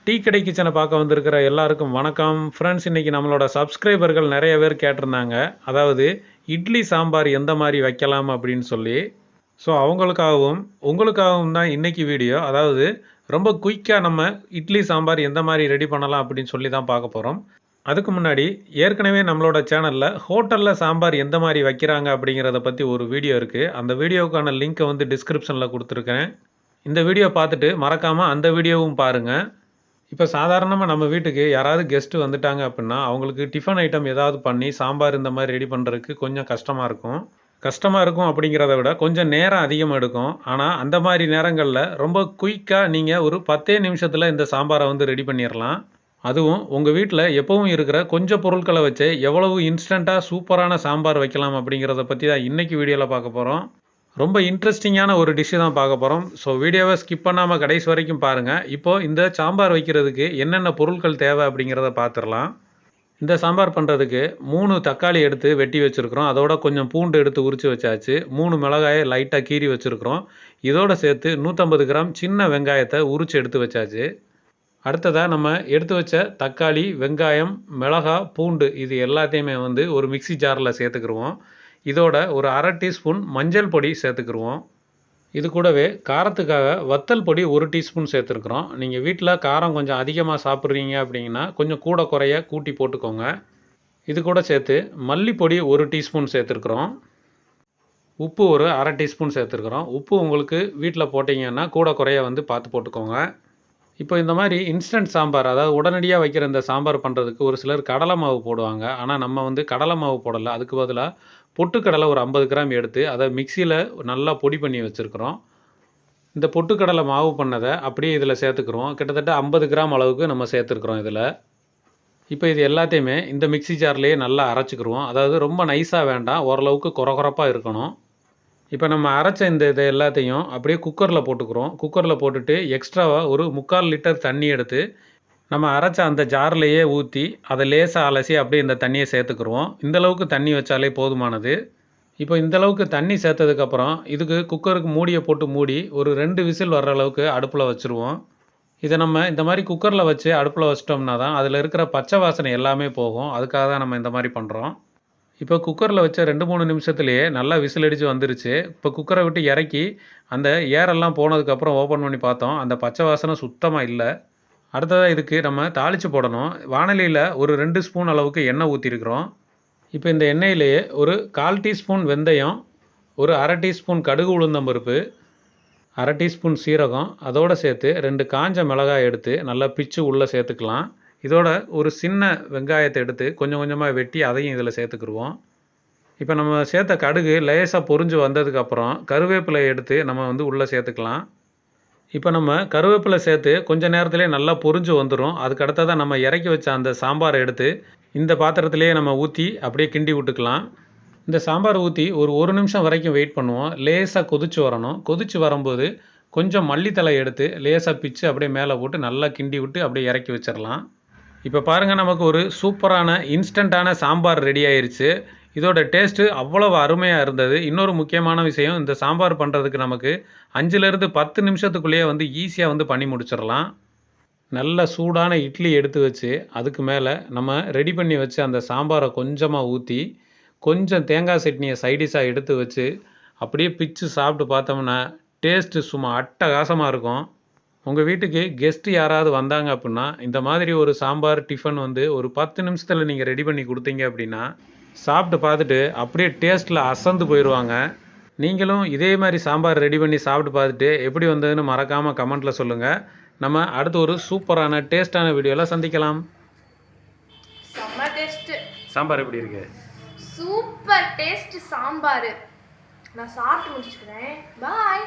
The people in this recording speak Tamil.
டீ கடை கிச்சனை பார்க்க வந்திருக்கிற எல்லாருக்கும் வணக்கம் ஃப்ரெண்ட்ஸ். இன்றைக்கி நம்மளோட சப்ஸ்கிரைபர்கள் நிறைய பேர் கேட்டிருந்தாங்க, அதாவது இட்லி சாம்பார் எந்த மாதிரி வைக்கலாம் அப்படின்னு சொல்லி. ஸோ அவங்களுக்காகவும் உங்களுக்காகவும் தான் இன்றைக்கி வீடியோ. அதாவது ரொம்ப குயிக்காக நம்ம இட்லி சாம்பார் எந்த மாதிரி ரெடி பண்ணலாம் அப்படின்னு சொல்லி தான் பார்க்க போகிறோம். அதுக்கு முன்னாடி ஏற்கனவே நம்மளோட சேனலில் ஹோட்டலில் சாம்பார் எந்த மாதிரி வைக்கிறாங்க அப்படிங்கிறத பற்றி ஒரு வீடியோ இருக்குது. அந்த வீடியோவுக்கான லிங்க்கை வந்து டிஸ்கிரிப்ஷனில் கொடுத்துருக்கேன். இந்த வீடியோ பார்த்துட்டு மறக்காமல் அந்த வீடியோவும் பாருங்கள். இப்போ சாதாரணமாக நம்ம வீட்டுக்கு யாராவது கெஸ்ட்டு வந்துட்டாங்க அப்படின்னா அவங்களுக்கு டிஃபன் ஐட்டம் ஏதாவது பண்ணி சாம்பார் இந்த மாதிரி ரெடி பண்ணுறதுக்கு கொஞ்சம் கஷ்டமாக இருக்கும் அப்படிங்கிறத விட கொஞ்சம் நேரம் அதிகமாக எடுக்கும். ஆனால் அந்த மாதிரி நேரங்களில் ரொம்ப குயிக்காக நீங்கள் ஒரு 10 நிமிஷத்தில் இந்த சாம்பாரை வந்து ரெடி பண்ணிடலாம். அதுவும் உங்கள் வீட்டில் எப்பவும் இருக்கிற கொஞ்சம் பொருட்களை வச்சு எவ்வளவு இன்ஸ்டண்ட்டாக சூப்பரான சாம்பார் வைக்கலாம் அப்படிங்கிறத பற்றி தான் இன்றைக்கி வீடியோவில் பார்க்க போகிறோம். ரொம்ப இன்ட்ரெஸ்டிங்கான ஒரு டிஷ்ஷு தான் பார்க்க போகிறோம். ஸோ வீடியோவை ஸ்கிப் பண்ணாமல் கடைசி வரைக்கும் பாருங்கள். இப்போது இந்த சாம்பார் வைக்கிறதுக்கு என்னென்ன பொருட்கள் தேவை அப்படிங்கிறத பார்த்துடலாம். இந்த சாம்பார் பண்ணுறதுக்கு 3 தக்காளி எடுத்து வெட்டி வச்சுருக்குறோம். அதோட கொஞ்சம் பூண்டு எடுத்து உரித்து வச்சாச்சு. 3 மிளகாயை லைட்டாக கீறி வச்சுருக்குறோம். இதோடு சேர்த்து 150 கிராம் சின்ன வெங்காயத்தை உரித்து எடுத்து வச்சாச்சு. அடுத்ததாக நம்ம எடுத்து வச்ச தக்காளி, வெங்காயம், மிளகாய், பூண்டு இது எல்லாத்தையுமே வந்து ஒரு மிக்சி ஜாரில் சேர்த்துக்கிடுவோம். இதோட ஒரு 1/2 டீஸ்பூன் மஞ்சள் பொடி சேர்த்துக்கிடுவோம். இது கூடவே காரத்துக்காக வத்தல் பொடி 1 டீஸ்பூன் சேர்த்துருக்குறோம். நீங்கள் வீட்டில் காரம் கொஞ்சம் அதிகமாக சாப்பிட்றீங்க அப்படிங்கன்னா கொஞ்சம் கூட குறைய கூட்டி போட்டுக்கோங்க. இது கூட சேர்த்து மல்லிப்பொடி 1 டீஸ்பூன் சேர்த்துருக்குறோம். உப்பு ஒரு 1/2 டீஸ்பூன் சேர்த்துருக்குறோம். உப்பு உங்களுக்கு வீட்டில் போட்டிங்கன்னா கூட குறைய வந்து பார்த்து போட்டுக்கோங்க. இப்போ இந்த மாதிரி இன்ஸ்டன்ட் சாம்பார், அதாவது உடனடியாக வைக்கிற இந்த சாம்பார் பண்ணுறதுக்கு ஒரு சிலர் கடலை மாவு போடுவாங்க. ஆனால் நம்ம வந்து கடலை மாவு போடலை. அதுக்கு பதிலாக பொட்டுக்கடலை ஒரு 50 கிராம் எடுத்து அதை மிக்சியில் நல்லா பொடி பண்ணி வச்சுருக்குறோம். இந்த பொட்டுக்கடலை மாவு பண்ணதை அப்படியே இதில் சேர்த்துக்கிறோம். கிட்டத்தட்ட 50 கிராம் அளவுக்கு நம்ம சேர்த்துருக்குறோம் இதில். இப்போ இது எல்லாத்தையுமே இந்த மிக்சி ஜார்லேயே நல்லா அரைச்சிக்கிடுவோம். அதாவது ரொம்ப நைஸாக வேண்டாம், ஓரளவுக்கு கொரகொரப்பாக இருக்கணும். இப்போ நம்ம அரைச்ச இதை எல்லாத்தையும் அப்படியே குக்கரில் போட்டுக்கிறோம். குக்கரில் போட்டுட்டு எக்ஸ்ட்ராவாக ஒரு 3/4 லிட்டர் தண்ணி எடுத்து நம்ம அரைச்ச அந்த ஜார்லேயே ஊற்றி அதை லேசாக அலசி அப்படியே இந்த தண்ணியை சேர்த்துக்குருவோம். இந்தளவுக்கு தண்ணி வச்சாலே போதுமானது. இப்போ இந்தளவுக்கு தண்ணி சேர்த்ததுக்கப்புறம் இதுக்கு குக்கருக்கு மூடியை போட்டு மூடி ஒரு 2 விசில் வர்ற அளவுக்கு அடுப்பில் வச்சுருவோம். இதை நம்ம இந்த மாதிரி குக்கரில் வச்சு அடுப்பில் வச்சிட்டோம்னா தான் அதில் இருக்கிற பச்சை வாசனை எல்லாமே போகும். அதுக்காக தான் நம்ம இந்த மாதிரி பண்ணுறோம். இப்போ குக்கரில் வச்ச 2-3 நிமிஷத்துலேயே நல்லா விசில் அடித்து வந்துருச்சு. இப்போ குக்கரை விட்டு இறக்கி அந்த ஏரெல்லாம் போனதுக்கப்புறம் ஓப்பன் பண்ணி பார்த்தோம். அந்த பச்சை வாசனை சுத்தமாக இல்லை. அடுத்ததாக இதுக்கு நம்ம தாளித்து போடணும். வாணலியில் ஒரு 2 ஸ்பூன் அளவுக்கு எண்ணெய் ஊற்றிருக்கிறோம். இப்போ இந்த எண்ணெயிலேயே ஒரு 1/4 டீஸ்பூன் வெந்தயம், ஒரு 1/2 டீஸ்பூன் கடுகு உளுந்தம்பருப்பு, 1/2 டீஸ்பூன் சீரகம், அதோடு சேர்த்து 2 காஞ்ச மிளகாய் எடுத்து நல்லா பிச்சு உள்ளே சேர்த்துக்கலாம். இதோட ஒரு சின்ன வெங்காயத்தை எடுத்து கொஞ்சம் கொஞ்சமாக வெட்டி அதையும் இதில் சேர்த்துக்கிடுவோம். இப்போ நம்ம சேர்த்த கடுகு லேசாக பொரிஞ்சு வந்ததுக்கப்புறம் கருவேப்பிலை எடுத்து நம்ம வந்து உள்ளே சேர்த்துக்கலாம். இப்போ நம்ம கருவேப்பிலை சேர்த்து கொஞ்சம் நேரத்துலேயே நல்லா பொரிஞ்சு வந்துடும். அதுக்கு அடுத்ததாக நம்ம இறக்கி வச்ச அந்த சாம்பாரை எடுத்து இந்த பாத்திரத்திலேயே நம்ம ஊற்றி அப்படியே கிண்டி விட்டுக்கலாம். இந்த சாம்பார் ஊற்றி ஒரு நிமிஷம் வரைக்கும் வெயிட் பண்ணுவோம். லேசாக கொதிச்சு வரணும். கொதிச்சு வரும்போது கொஞ்சம் மல்லித்தலை எடுத்து லேசாக பிச்சு அப்படியே மேலே போட்டு நல்லா கிண்டி விட்டு அப்படியே இறக்கி வச்சிடலாம். இப்போ பாருங்கள், நமக்கு ஒரு சூப்பரான இன்ஸ்டண்ட்டான சாம்பார் ரெடி ஆயிடுச்சு. இதோட டேஸ்ட்டு அவ்வளவு அருமையாக இருந்தது. இன்னொரு முக்கியமான விஷயம், இந்த சாம்பார் பண்ணுறதுக்கு நமக்கு 5லேருந்து 10 நிமிஷத்துக்குள்ளேயே வந்து ஈஸியாக வந்து பண்ணி முடிச்சிடலாம். நல்ல சூடான இட்லி எடுத்து வச்சு அதுக்கு மேலே நம்ம ரெடி பண்ணி வச்சு அந்த சாம்பாரை கொஞ்சமாக ஊற்றி கொஞ்சம் தேங்காய் சட்னியை சைடிஷாக எடுத்து வச்சு அப்படியே பிச்சு சாப்பிட்டு பார்த்தோம்னா டேஸ்ட்டு சும்மா அட்டகாசமாக இருக்கும். உங்கள் வீட்டுக்கு கெஸ்ட்டு யாராவது வந்தாங்க அப்படின்னா இந்த மாதிரி ஒரு சாம்பார் டிஃபன் வந்து ஒரு 10 நிமிஷத்தில் நீங்கள் ரெடி பண்ணி கொடுத்தீங்க அப்படின்னா சாப்பிட்டு பார்த்துட்டு அப்படியே டேஸ்ட்டில் அசந்து போயிடுவாங்க. நீங்களும் இதே மாதிரி சாம்பார் ரெடி பண்ணி சாப்பிட்டு பார்த்துட்டு எப்படி வந்ததுன்னு மறக்காமல் கமெண்ட்டில் சொல்லுங்கள். நம்ம அடுத்து ஒரு சூப்பரான டேஸ்டான வீடியோவில் சந்திக்கலாம். சாம்பார் எப்படி இருக்கு? Super taste sambar. நான் சாப்பிட்டு முடிச்சுக்கிறேன். பாய்.